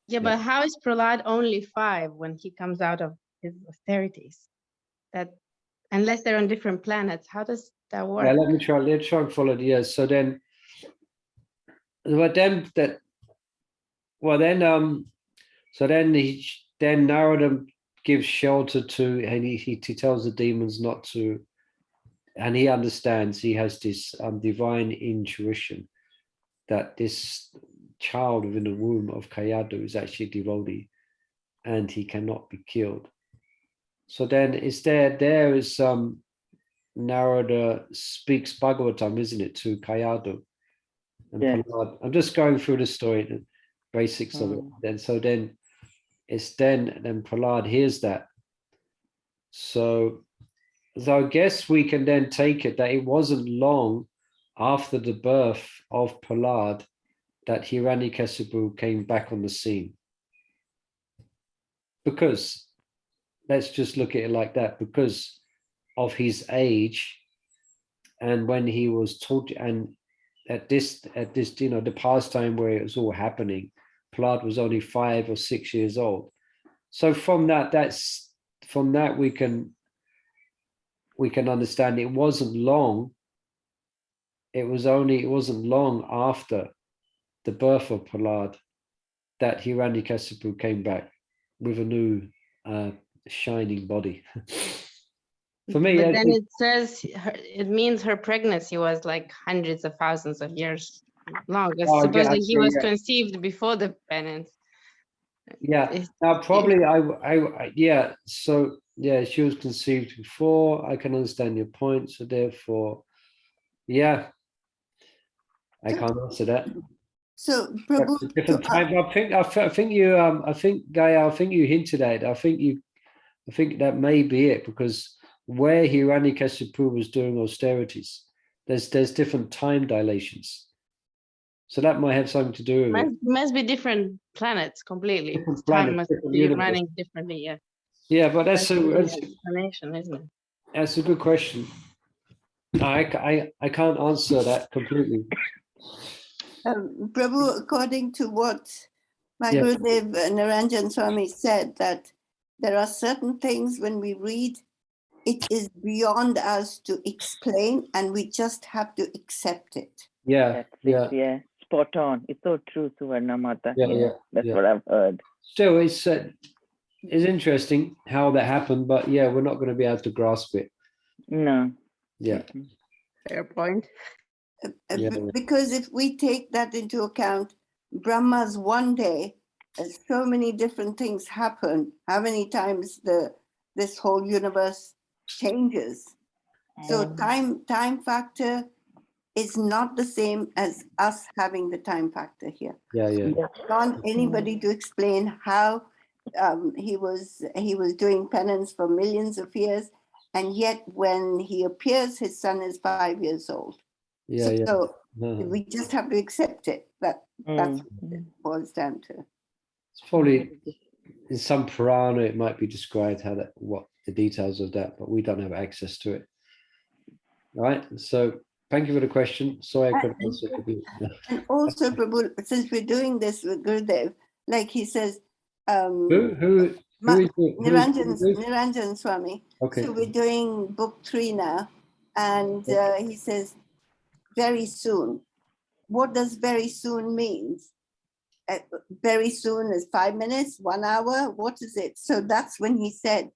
Yeah, but how is Prahlāda only 5 when he comes out of his austerities? That, unless they're on different planets, how does that work? Yeah, let's try and follow the years. So then, then Narada gives shelter to, and he tells the demons not to, and he understands, he has this divine intuition that this child within the womb of Kayadu is actually a devotee and he cannot be killed. So then it's there is Narada speaks Bhagavatam, isn't it, to Kayadu? And Prahlāda, I'm just going through the story, the basics of it. Then Prahlāda hears that. So So I guess we can then take it that it wasn't long after the birth of Prahlāda that Hiranyakasipu came back on the scene. Because, let's just look at it like that, because of his age, and when he was taught, and at this, the pastime where it was all happening, Prahlāda was only 5 or 6 years old. So from that, we can understand it wasn't long. It wasn't long after the birth of Prahlāda that Hiranyakasipu came back with a new shining body. For me, but then it says it means her pregnancy was like hundreds of thousands of years long. Supposedly he was conceived before the penance. Yeah. Now probably yeah. So yeah, she was conceived before. I can understand your point. So therefore, yeah, I can't answer that. So Prabhu, different time. I think you Gaia, I think you hinted at it. I think that may be it, because where Hiranyakasipu was doing austerities, there's different time dilations. So that might have something to do with it. Must be different planets completely. Different Time planets, must different be universe. running differently, yeah. Yeah, but that's an a explanation, isn't it? that's a good question. I can't answer that completely. Prabhu, according to what my Gurudev Niranjan Swami said, that there are certain things when we read, it is beyond us to explain, and we just have to accept it. Yeah, yeah, spot on. It's so true, Suvarna Mata. That's what I've heard. Still, it's interesting how that happened, but yeah, we're not going to be able to grasp it. No. Yeah. Fair point. Because if we take that into account, Brahma's one day, so many different things happen. How many times this whole universe changes? So time factor is not the same as us having the time factor here. Yeah. Want anybody to explain how he was doing penance for millions of years, and yet when he appears, his son is 5 years old. So we just have to accept it. That's what it boils down to. It's probably in some Purana it might be described what the details of that, but we don't have access to it. All right. So thank you for the question. Sorry I couldn't answer it. And also, Prabhu, since we're doing this with Gurudev, like he says, Niranjan Swami. Okay. So we're doing book 3 now, and he says, very soon. What does very soon mean? Very soon is 5 minutes, 1 hour. What is it? So that's when he said,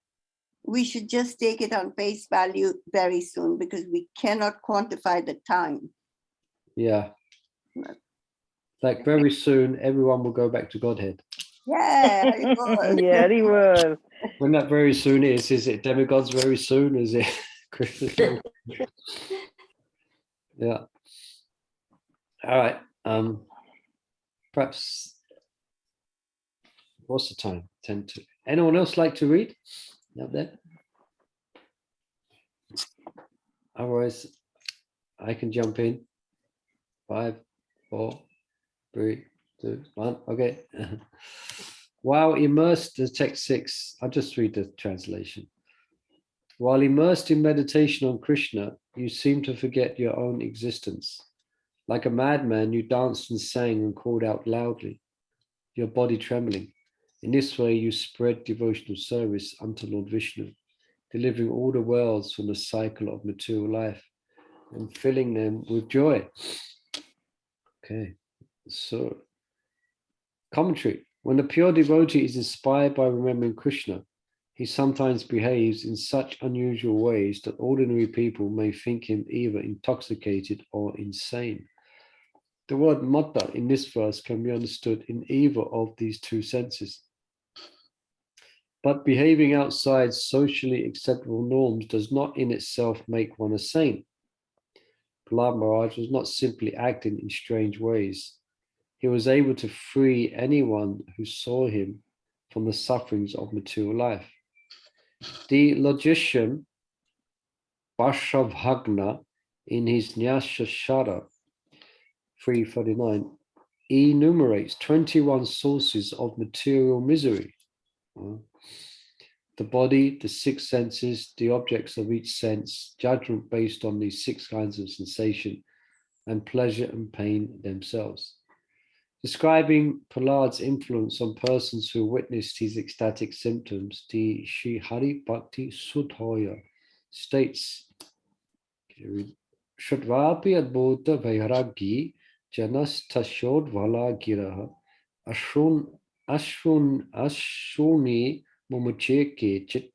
we should just take it on face value very soon, because we cannot quantify the time. Yeah. Like very soon, everyone will go back to Godhead. Yeah, yeah, he will. When that very soon is it demigods very soon? Is it Krishna? Yeah. All right. Perhaps what's the time? 10 to. Anyone else like to read out there? Otherwise, I can jump in. 5, 4, 3, 2, 1. Okay. While immersed, the text 6, I'll just read the translation. While immersed in meditation on Krishna, you seem to forget your own existence. Like a madman, you danced and sang and called out loudly, your body trembling. In this way, you spread devotional service unto Lord Vishnu, delivering all the worlds from the cycle of material life and filling them with joy. Okay, so commentary. When a pure devotee is inspired by remembering Krishna, he sometimes behaves in such unusual ways that ordinary people may think him either intoxicated or insane. The word mata in this verse can be understood in either of these two senses. But behaving outside socially acceptable norms does not in itself make one a saint. Prahlāda Mahārāja was not simply acting in strange ways. He was able to free anyone who saw him from the sufferings of material life. The logician Bashavhagna in his Nyashashara 349 enumerates 21 sources of material misery. The body, the six senses, the objects of each sense, judgment based on these six kinds of sensation, and pleasure and pain themselves. Describing Prahlād's influence on persons who witnessed his ecstatic symptoms, the Sri Hari Bhakti Sudhoya states, Shudvapi Adbhuta Vairagi Janas Tashod Vala Giraha Ashuni Mumuche Kechit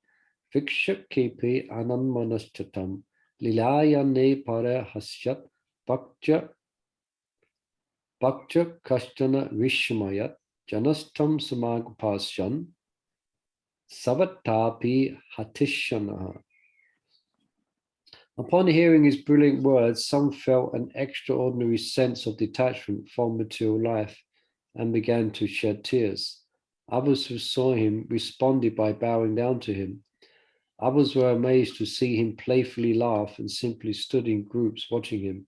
Viksha Kepe Ananmanaschatam Lilayane Para Hasyat Bhakja Kashtana Vishmayat Janastam Samagupasyan Savatapi Hatishanaha. Upon hearing his brilliant words, some felt an extraordinary sense of detachment from material life and began to shed tears. Others who saw him responded by bowing down to him. Others were amazed to see him playfully laugh and simply stood in groups watching him.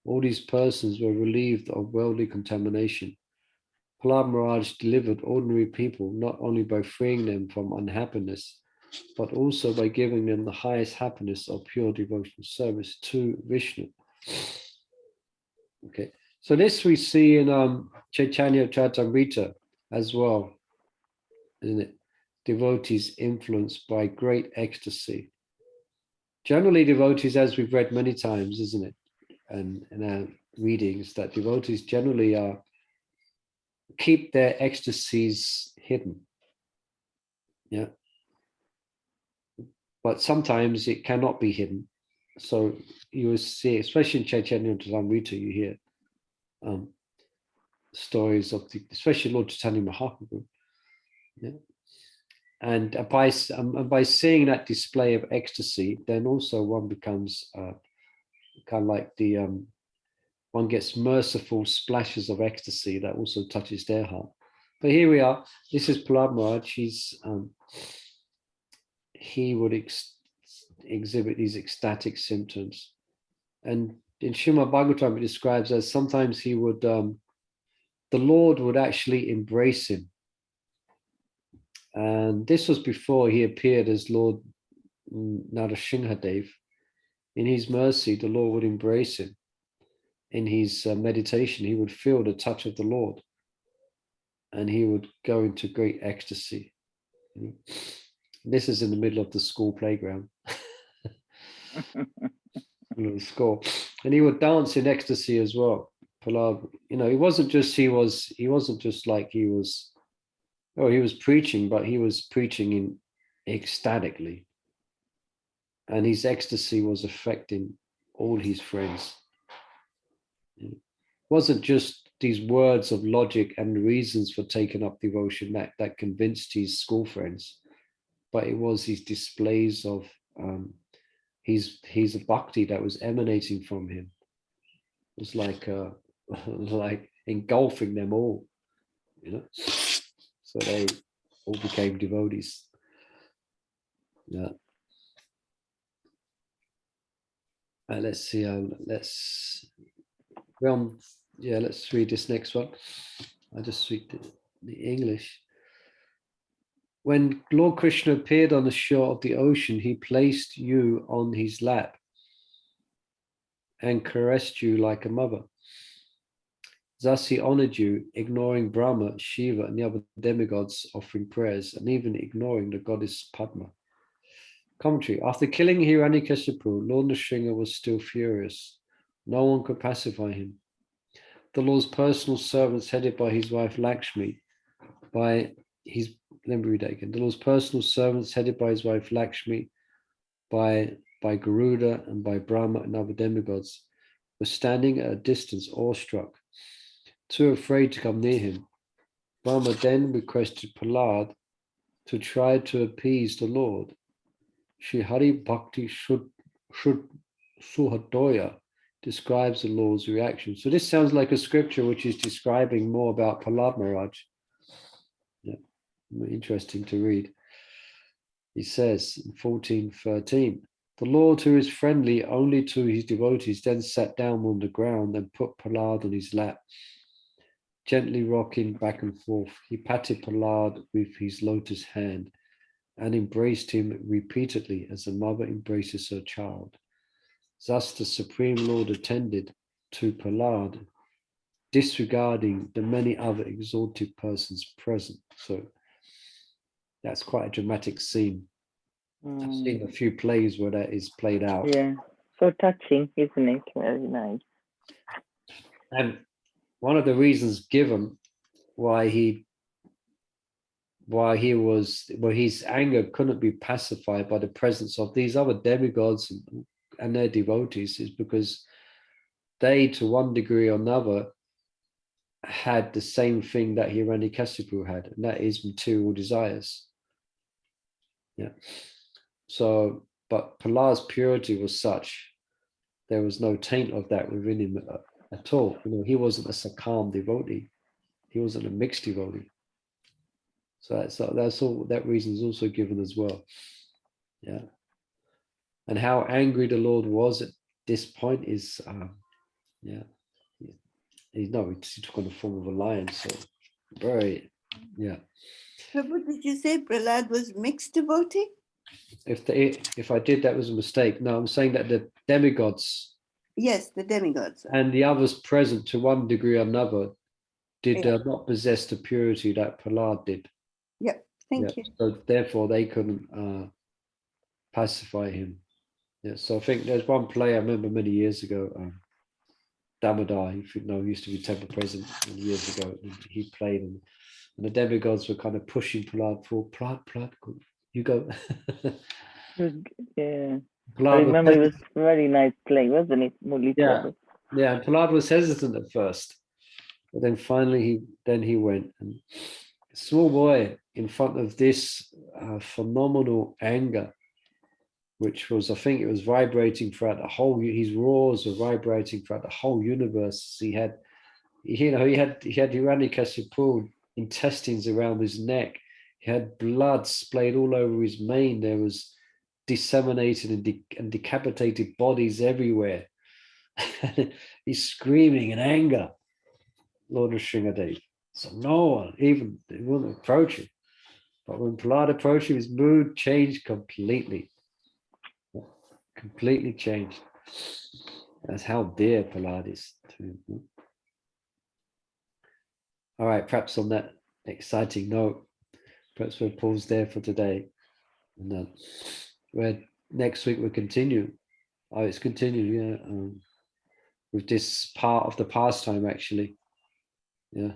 All these persons were relieved of worldly contamination. Prahlāda Mahārāja delivered ordinary people not only by freeing them from unhappiness, but also by giving them the highest happiness of pure devotional service to Vishnu. Okay, so this we see in Chaitanya Charitamrita as well, isn't it? Devotees influenced by great ecstasy. Generally, devotees, as we've read many times, isn't it? And in our readings, that devotees generally keep their ecstasies hidden. Yeah. But sometimes it cannot be hidden. So you will see, especially in Chaitanya Charitamrita, you hear stories of especially Lord Chaitanya Mahaprabhu. Yeah. And by seeing that display of ecstasy, then also one becomes kind of like one gets merciful splashes of ecstasy that also touches their heart. But here we are. This is Prahlāda Mahārāja. He would exhibit these ecstatic symptoms. And in Srimad Bhagavatam, it describes as sometimes he would, the Lord would actually embrace him. And this was before he appeared as Lord Narasimhadev. In his mercy, the Lord would embrace him. In his meditation, he would feel the touch of the Lord. And he would go into great ecstasy. This is in the middle of the school playground. Little school. And he would dance in ecstasy as well. Prahlāda, it wasn't just he wasn't just like he was preaching, but he was preaching in ecstatically. And his ecstasy was affecting all his friends. It wasn't just these words of logic and reasons for taking up devotion that convinced his school friends, but it was his displays of his bhakti that was emanating from him. It was like engulfing them all, So they all became devotees. Yeah. Let's see. Let's read this next one. I'll just read the English. When Lord Krishna appeared on the shore of the ocean, he placed you on his lap and caressed you like a mother. Thus he honored you, ignoring Brahma, Shiva, and the other demigods offering prayers, and even ignoring the goddess Padma. Commentary. After killing Hiranyakashipu, Lord Nrsimha was still furious. No one could pacify him. The Lord's personal servants, headed by his wife Lakshmi, The Lord's personal servants, headed by his wife Lakshmi, by Garuda, and by Brahma and other demigods, were standing at a distance, awestruck, too afraid to come near him. Brahma then requested Prahlāda to try to appease the Lord. Sri Hari Bhakti Suhadoya describes the Lord's reaction. So this sounds like a scripture which is describing more about Prahlāda Mahārāja. Yeah, interesting to read. He says in 14:13, The Lord, who is friendly only to his devotees, then sat down on the ground and put Prahlāda on his lap. Gently rocking back and forth, he patted Prahlāda with his lotus hand and embraced him repeatedly as a mother embraces her child. Thus the Supreme Lord attended to Prahlāda, disregarding the many other exalted persons present. So that's quite a dramatic scene. I've seen a few plays where that is played out. Yeah, so touching, isn't it? Very nice. And one of the reasons given why his anger couldn't be pacified by the presence of these other demigods and their devotees is because they, to one degree or another, had the same thing that Hiranyakashipu had, and that is material desires. Yeah. So, but Prahlāda's purity was such, there was no taint of that within him at all. You know, he wasn't a Sakam devotee. He wasn't a mixed devotee. So that's all. That reason is also given as well. Yeah. And how angry the Lord was at this point is, yeah. He took on the form of a lion. So very, yeah. So what did you say? Prahlāda was mixed devotee? If I did, that was a mistake. No, I'm saying that the demigods. Yes, the demigods. And the others present to one degree or another did not possess the purity that Prahlāda did. Yep, thank you. So therefore they couldn't pacify him. Yeah, so I think there's one play I remember many years ago, Damodar, if you know, used to be temple president many years ago, and he played, and the demigods were kind of pushing Prahlāda for Prahlāda, you go. Yeah. Prahlāda I remember it was a very nice play, wasn't it? Yeah, and Prahlāda was hesitant at first, but then finally he went. And a small boy in front of this phenomenal anger, which was, I think it was vibrating throughout the whole, his roars were vibrating throughout the whole universe. He had Hiranyakashipu intestines around his neck. He had blood splayed all over his mane. There was disseminated and decapitated bodies everywhere. He's screaming in anger, Lord Nrsimhadev. So no one, even they wouldn't approach him. But when Prahlāda approached him, his mood changed completely. Completely changed. That's how dear Prahlāda is to him. All right, perhaps on that exciting note, perhaps we'll pause there for today. And where next week we'll continue. Oh, it's continued, yeah. With this part of the pastime, actually. Yeah,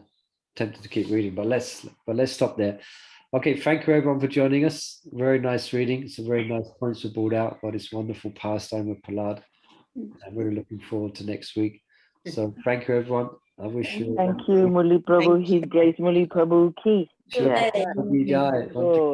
tempted to keep reading, but let's stop there. Okay, thank you everyone for joining us. Very nice reading. It's a very nice points we brought out about this wonderful pastime of Prahlāda. I'm really looking forward to next week. So thank you everyone. I wish you. Thank you, Murli Prabhu. His Grace Murli Prabhu ki. Sure. Yeah.